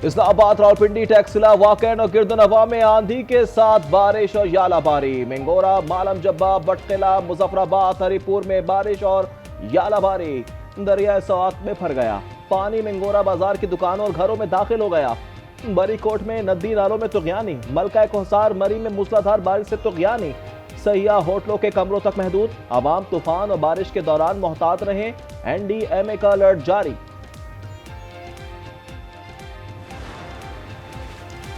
इस्लामाबाद रावलपिंडी टैक्सिला वाकैन और गिरदनवा में आंधी के साथ बारिश और यालाबारी। मेंगोरा, मालम जब्बा, बटकिला, मुजफ्फराबाद, हरीपुर में बारिश और यालाबारी। दरिया सवात में भर गया पानी। मेंगोरा बाजार की दुकानों और घरों में दाखिल हो गया। बरी कोट में नदी नालों में तुगयानी। मलका कोहसार मरी में मूसलाधार बारिश से तुगयानी। सयाह होटलों के कमरों तक महदूद। आवाम तूफान और बारिश के दौरान मोहतात रहें। एनडीएमए का अलर्ट जारी।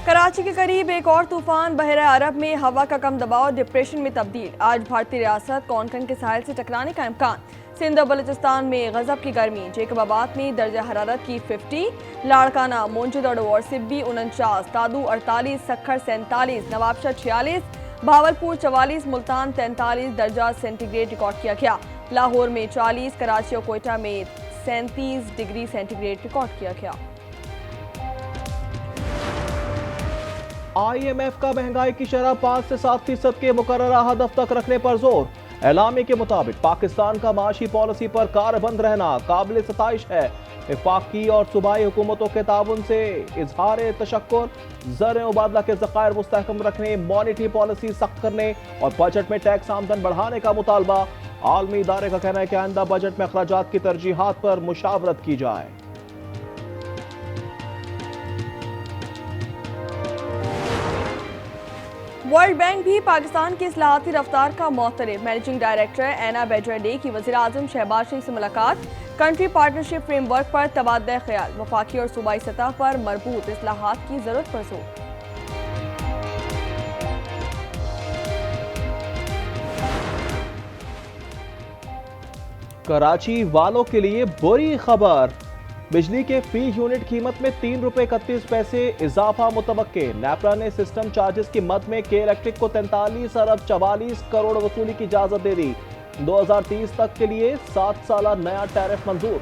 कराची के करीब एक और तूफान बहरा अरब में हवा का कम दबाव डिप्रेशन में तब्दील। आज भारतीय रियासत कोंकण के साहिल से टकराने का इम्कान। सिंध और बलूचिस्तान में गजब की गर्मी। जेकबाबाद में दर्जा हरारत की 50, लाड़काना, मोनजोदड़ो और सिब्बी 49, तादू 48, सखर 47, नवाबशाह 46, भावलपुर 44, मुल्तान 43 दर्जा सेंटीग्रेड रिकॉर्ड किया गया। लाहौर में 40, कराची और कोयटा में 37 डिग्री सेंटीग्रेड रिकॉर्ड किया गया। IMF का महंगाई की शरह 5 से 7% के मुकर्ररा हदफ तक रखने पर जोर। एलामी के मुताबिक पाकिस्तान का माशी पॉलिसी पर कारबंद रहना काबिल सताइश है। वफाकी और सूबाई हुकूमतों के ताउन से इजहार तशक्कुर। ज़र मुबादला के ज़खायर मुस्तहकम रखने, मॉनिटरी पॉलिसी सख्त करने और बजट में टैक्स आमदन बढ़ाने का मुतालबा। आलमी इदारे का कहना है कि आइंदा बजट में अखराजात की तरजीहात पर मुशावरत की जाए। वर्ल्ड बैंक भी पाकिस्तान की इस्लाहाती रफ्तार का मोहतरफ। मैनेजिंग डायरेक्टर एना बेजरडे की वज़ीर आज़म शहबाज शरीफ से मुलाकात। कंट्री पार्टनरशिप फ्रेमवर्क पर तबादला ख्याल। वफाकी और सूबाई सतह पर मरबूत इस्लाहात की जरूरत पर जोर। कराची वालों के लिए बुरी खबर। बिजली के फी यूनिट कीमत में ₹3.31 इजाफा मुतवक्के। नेपरा ने सिस्टम चार्जेस की मद में के इलेक्ट्रिक को 43 अरब 44 करोड़ वसूली की इजाजत दे दी। 2030 तक के लिए 7 साला नया टैरिफ मंजूर।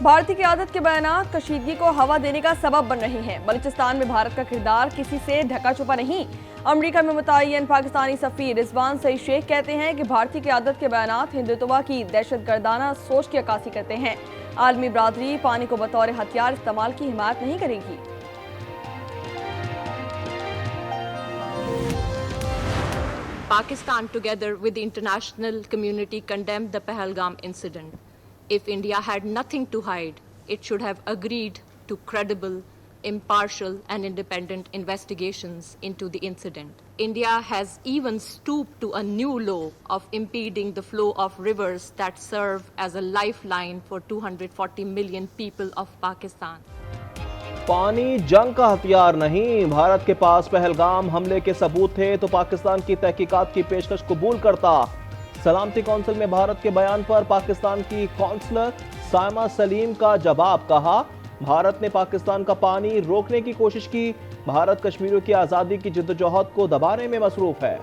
भारतीय क़यादत के बयानात कशीदगी को हवा देने का सबब बन रहे हैं। बलूचिस्तान में भारत का किरदार किसी से ढका छुपा नहीं। अमरीका में मुतय्यन पाकिस्तानी सफीर रिजवान सईद शेख कहते हैं कि भारतीय क़यादत के बयानात हिंदुत्व की दहशतगर्दाना सोच की अक्कासी करते हैं। आलमी बरादरी पानी को बतौर हथियार इस्तेमाल की हिमायत नहीं करेगी। Pakistan, together with the international community, condemned the Pahalgam incident. If India had nothing to hide, it should have agreed to credible, impartial and independent investigations into the incident. India has even stooped to a new law of impeding the flow of rivers that serve as a lifeline for 240 million people of Pakistan. पानी जंग का हथियार नहीं। भारत के पास पहलगाम हमले के सबूत थे तो पाकिस्तान की तहकीकात की पेशकश कबूल करता। सलामती कौंसिल में भारत के बयान पर पाकिस्तान की कौंसलर साइमा सलीम का जवाब। कहा, भारत ने पाकिस्तान का पानी रोकने की कोशिश की। भारत कश्मीरियों की आजादी की जिद्दोजहद को दबाने में मसरूफ है।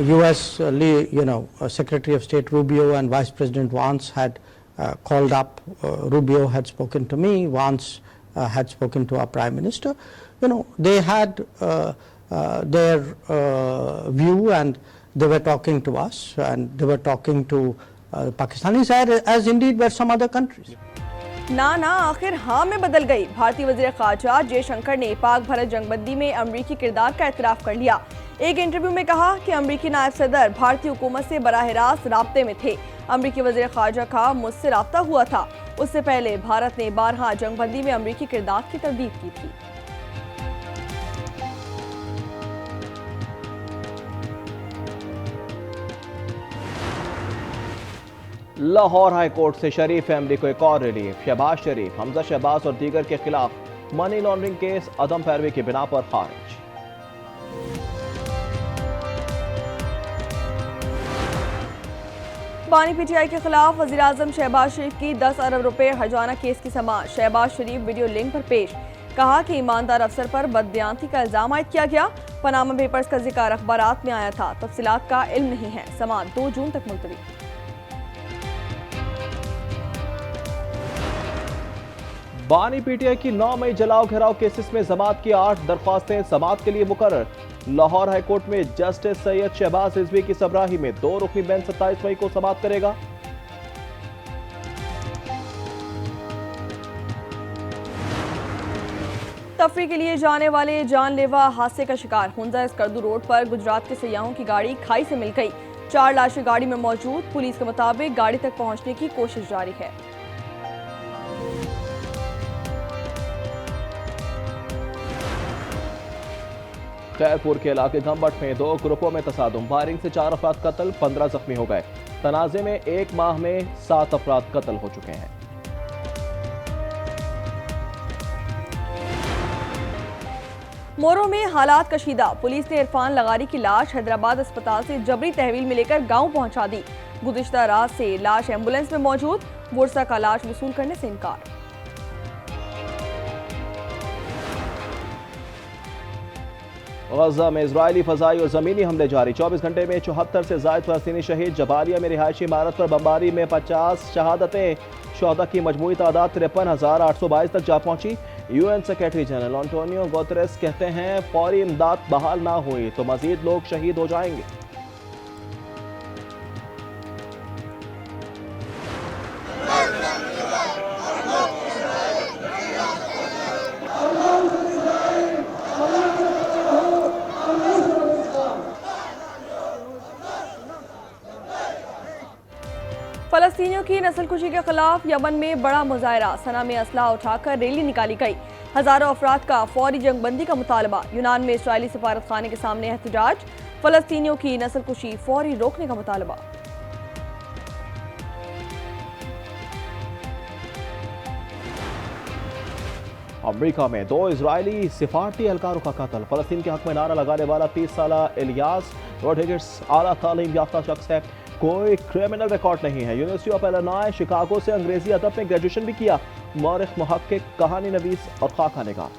US, Secretary of State Rubio and Vice President Vance had called up. Rubio had spoken to me. Vance had spoken to our Prime Minister. They had their view, and they were talking to us, and they were talking to Pakistanis, as indeed were some other countries. ना आखिर हाँ में बदल गई। भारतीय वज़ीर ख़ारजा जयशंकर ने पाक भारत जंगबंदी में अमरीकी किरदार का एतराफ़ कर लिया। एक इंटरव्यू में कहा कि अमरीकी नायब सदर भारतीय हुकूमत से बराह रास्त राब्ते में थे। अमरीकी वज़ीर ख़ारजा का मुझसे राब्ता हुआ था। उससे पहले भारत ने बारहा जंगबंदी में अमरीकी किरदार की तरदीद की थी। लाहौर हाई कोर्ट से शरीफ फैमिली को एक और रिलीफ। शहबाज शरीफ, हमजा शहबाज और दीगर के खिलाफ मनी लॉन्ड्रिंग केस अदम पैरवी की बिना पर खारिज। बानी PTI के खिलाफ वज़ीर आज़म शहबाज शरीफ की 10 अरब रुपए हर्जाना केस की समाअत। शहबाज शरीफ वीडियो लिंक पर पेश। कहा कि ईमानदार अफसर पर बददियानती का इल्जाम आयद किया गया। पनामा पेपर्स का जिक्र अखबारात में आया था। तफसीलात का इल्म नहीं है। समाअत 2 जून तक मुलतवी। बानी PTI की 9 मई जलाओ घेराव केसेस में जमात की 8 दरख्वास्तें समाअत के लिए मुकर्रर। लाहौर हाईकोर्ट में जस्टिस सैयद शहबाज रिजवी की सबराही में 2 रुकनी बेंच 27 मई को समाअत करेगा। तफरी के लिए जाने वाले जानलेवा हादसे का शिकार हुंजा स्कर्दू रोड पर गुजरात के सयाहों की गाड़ी खाई से मिल गई। 4 लाशें गाड़ी में मौजूद। पुलिस के मुताबिक गाड़ी तक पहुंचने की कोशिश जारी है। खैरपुर के इलाके गंबट में 2 ग्रुपों में तसादुम, फायरिंग से 4 अफराद कत्ल, 15 जख्मी हो गए। तनाजे में 1 माह में 7 अफराद कत्ल हो चुके हैं। मोरो में हालात कशीदा। पुलिस ने इरफान लगारी की लाश हैदराबाद अस्पताल से जबरी तहवील में लेकर गांव पहुंचा दी। गुज़िश्ता रात से लाश एम्बुलेंस में मौजूद। बुरसा का लाश वसूल करने से इनकार। गजा में इजरायली फजाई और जमीनी हमले जारी। 24 घंटे में 74 से ज्यादा फलस्तीनी शहीद। जबालिया में रिहायशी इमारत पर बमबारी में 50 शहादतें। शहदा की मजमूई तादाद 53,822 तक जा पहुंची। UN secretary general Antonio Guterres कहते हैं फौरी इमदाद बहाल ना हुई तो मजीद लोग शहीद हो जाएंगे। फलस्तीनियों की नस्लकुशी के खिलाफ यमन में बड़ा मुजाहरा। सना में असला उठाकर रैली निकाली गई। हजारों अफराद का फौरी जंगबंदी का मुतालबा। यूनान में इसराइली सफारत खाने के सामने एहतजाज। फलस्तीनियों की नस्लकुशी फौरी रोकने का मुतालबा। अमरीका में 2 इजरायली सिफारती एहलकारों का कत्ल। फलस्तीन के हक में नारा लगाने वाला 30 साला इलियास रोड्रिगेज आला तालीम याफ्ता शख्स है। कोई क्रिमिनल रिकॉर्ड नहीं है। यूनिवर्सिटी ऑफ इलिनॉय शिकागो से अंग्रेजी अदब में ग्रेजुएशन भी किया। मौरिख मुहक्किक, कहानी नवीस और खाका निगार।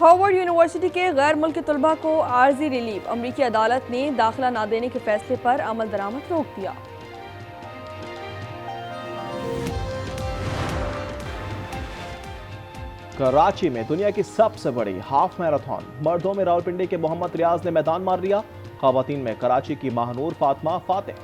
हार्वर्ड यूनिवर्सिटी के गैर मुल्की तलबा को आर्जी रिलीफ। अमरीकी अदालत ने दाखिला ना देने के फैसले पर अमल दरामद रोक दिया। कराची में दुनिया की सबसे बड़ी हाफ मैराथन। मर्दों में रावलपिंडी के मोहम्मद रियाज ने मैदान मार लिया। खवातीन में कराची की महानूर फातिमा फातेह।